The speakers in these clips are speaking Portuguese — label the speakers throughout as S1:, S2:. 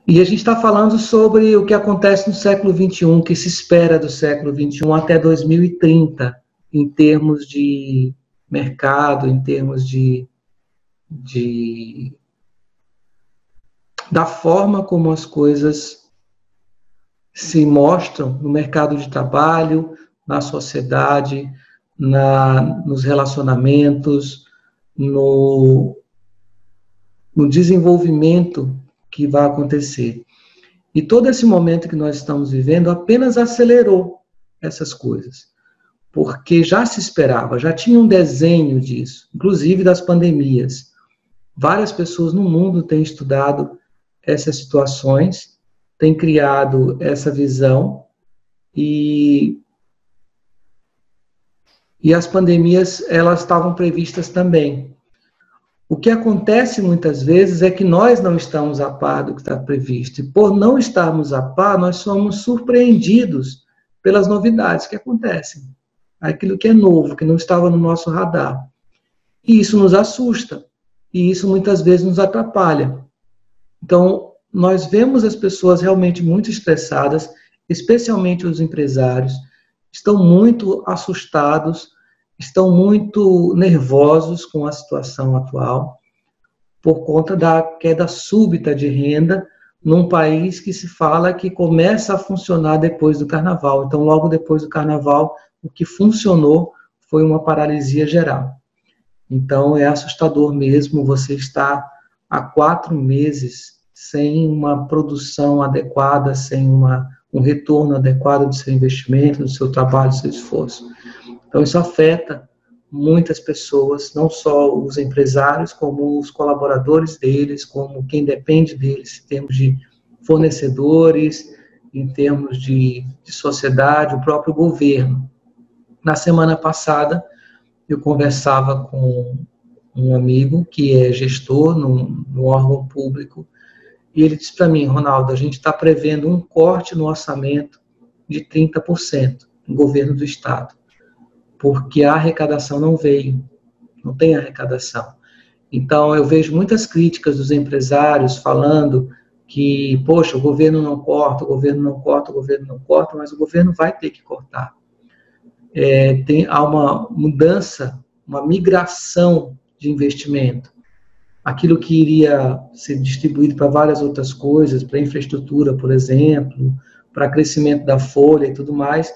S1: E a gente está falando sobre o que acontece no século XXI, o que se espera do século XXI até 2030, em termos de mercado, em termos de da forma como as coisas se mostram no mercado de trabalho, na sociedade, nos relacionamentos, no, no desenvolvimento que vai acontecer. E todo esse momento que nós estamos vivendo apenas acelerou essas coisas, porque já se esperava, já tinha um desenho disso, inclusive das pandemias. Várias pessoas no mundo têm estudado essas situações, têm criado essa visão, e as pandemias, elas estavam previstas também. O que acontece muitas vezes é que nós não estamos a par do que está previsto. E por não estarmos a par, nós somos surpreendidos pelas novidades que acontecem. Aquilo que é novo, que não estava no nosso radar. E isso nos assusta. E isso muitas vezes nos atrapalha. Então, nós vemos as pessoas realmente muito estressadas, especialmente os empresários, estão muito assustados, estão muito nervosos com a situação atual, por conta da queda súbita de renda num país que se fala que começa a funcionar depois do carnaval. Então, logo depois do carnaval, o que funcionou foi uma paralisia geral. Então, é assustador mesmo você estar há 4 meses sem uma produção adequada, sem um retorno adequado do seu investimento, do seu trabalho, do seu esforço. Então, isso afeta muitas pessoas, não só os empresários, como os colaboradores deles, como quem depende deles, em termos de fornecedores, em termos de sociedade, o próprio governo. Na semana passada, eu conversava com um amigo que é gestor num órgão público, e ele disse para mim: Ronaldo, a gente está prevendo um corte no orçamento de 30% no governo do Estado, porque a arrecadação não veio, não tem arrecadação. Então, eu vejo muitas críticas dos empresários falando que, poxa, o governo não corta, o governo não corta, o governo não corta, mas o governo vai ter que cortar. Há uma mudança, uma migração de investimento. Aquilo que iria ser distribuído para várias outras coisas, para infraestrutura, por exemplo, para crescimento da folha e tudo mais,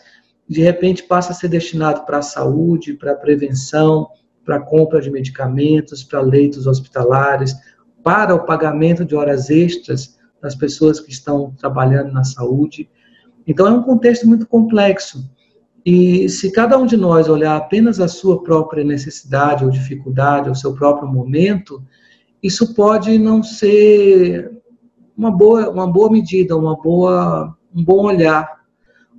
S1: de repente passa a ser destinado para a saúde, para a prevenção, para a compra de medicamentos, para leitos hospitalares, para o pagamento de horas extras das pessoas que estão trabalhando na saúde. Então, é um contexto muito complexo. E se cada um de nós olhar apenas a sua própria necessidade ou dificuldade, o seu próprio momento, isso pode não ser uma boa medida, um bom olhar,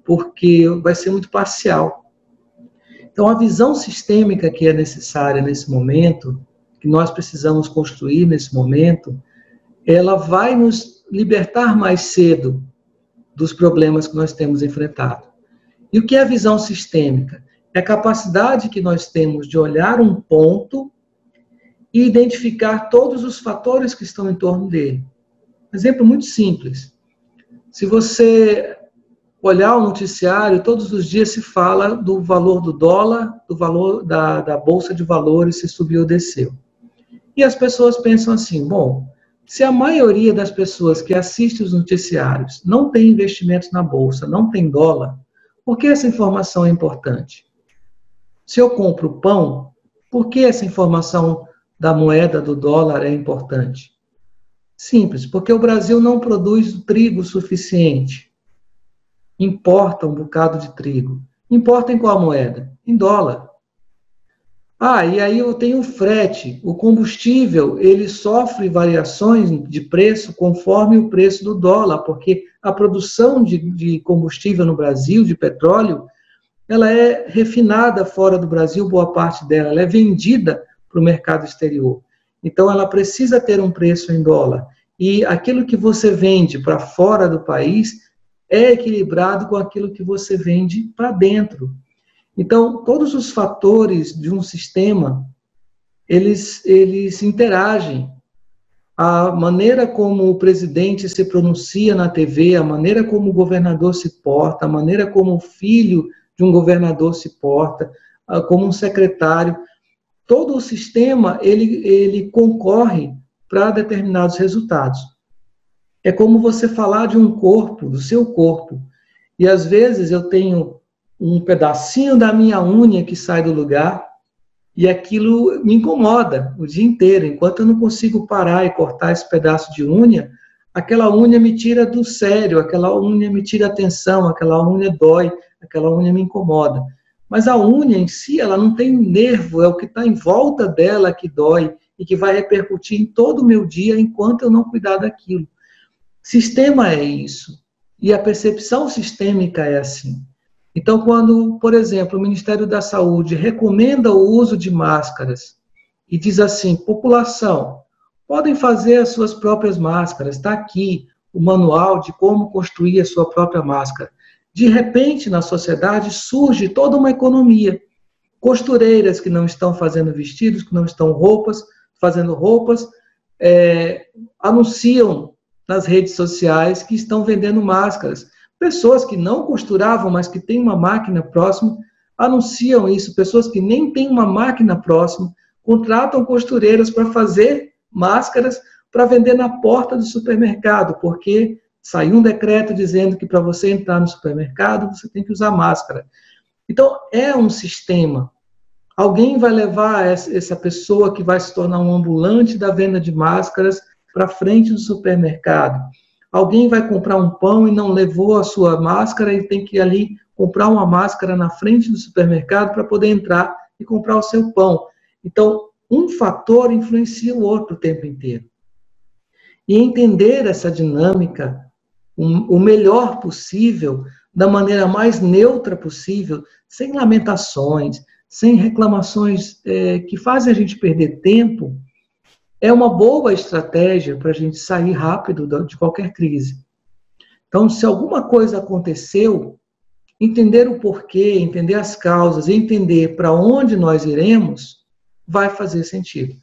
S1: porque vai ser muito parcial. Então, a visão sistêmica que é necessária nesse momento, que nós precisamos construir nesse momento, ela vai nos libertar mais cedo dos problemas que nós temos enfrentado. E o que é a visão sistêmica? É a capacidade que nós temos de olhar um ponto e identificar todos os fatores que estão em torno dele. Um exemplo muito simples. Se você olhar o noticiário, todos os dias se fala do valor do dólar, do valor da Bolsa de Valores, se subiu ou desceu. E as pessoas pensam assim: bom, se a maioria das pessoas que assistem os noticiários não tem investimentos na Bolsa, não tem dólar, por que essa informação é importante? Se eu compro pão, por que essa informação da moeda, do dólar, é importante? Simples, porque o Brasil não produz trigo suficiente. Importa um bocado de trigo. Importa em qual moeda? Em dólar. E aí eu tenho o frete. O combustível, ele sofre variações de preço conforme o preço do dólar, porque a produção de combustível no Brasil, de petróleo, ela é refinada fora do Brasil, boa parte dela, ela é vendida para o mercado exterior. Então, ela precisa ter um preço em dólar. E aquilo que você vende para fora do país é equilibrado com aquilo que você vende para dentro. Então, todos os fatores de um sistema, eles interagem. a maneira como o presidente se pronuncia na TV, a maneira como o governador se porta, a maneira como o filho de um governador se porta, como um secretário, todo o sistema, ele concorre para determinados resultados. É como você falar de um corpo, do seu corpo, e às vezes eu tenho um pedacinho da minha unha que sai do lugar, e aquilo me incomoda o dia inteiro. Enquanto eu não consigo parar e cortar esse pedaço de unha, aquela unha me tira do sério, aquela unha me tira a atenção, aquela unha dói, aquela unha me incomoda. Mas a unha em si, ela não tem nervo, é o que está em volta dela que dói e que vai repercutir em todo o meu dia enquanto eu não cuidar daquilo. Sistema é isso. E a percepção sistêmica é assim. Então, quando, por exemplo, o Ministério da Saúde recomenda o uso de máscaras e diz assim, população, podem fazer as suas próprias máscaras, está aqui o manual de como construir a sua própria máscara. De repente, na sociedade, surge toda uma economia. Costureiras que não estão fazendo vestidos, que não estão fazendo roupas, anunciam nas redes sociais que estão vendendo máscaras. Pessoas que não costuravam, mas que têm uma máquina próxima, anunciam isso. Pessoas que nem têm uma máquina próxima, contratam costureiras para fazer máscaras para vender na porta do supermercado, porque saiu um decreto dizendo que para você entrar no supermercado, você tem que usar máscara. Então, é um sistema. Alguém vai levar essa pessoa que vai se tornar um ambulante da venda de máscaras para frente do supermercado. Alguém vai comprar um pão e não levou a sua máscara e tem que ir ali comprar uma máscara na frente do supermercado para poder entrar e comprar o seu pão. Então, um fator influencia o outro o tempo inteiro. E entender essa dinâmica o melhor possível, da maneira mais neutra possível, sem lamentações, sem reclamações que fazem a gente perder tempo, é uma boa estratégia para a gente sair rápido de qualquer crise. Então, se alguma coisa aconteceu, entender o porquê, entender as causas, entender para onde nós iremos, vai fazer sentido.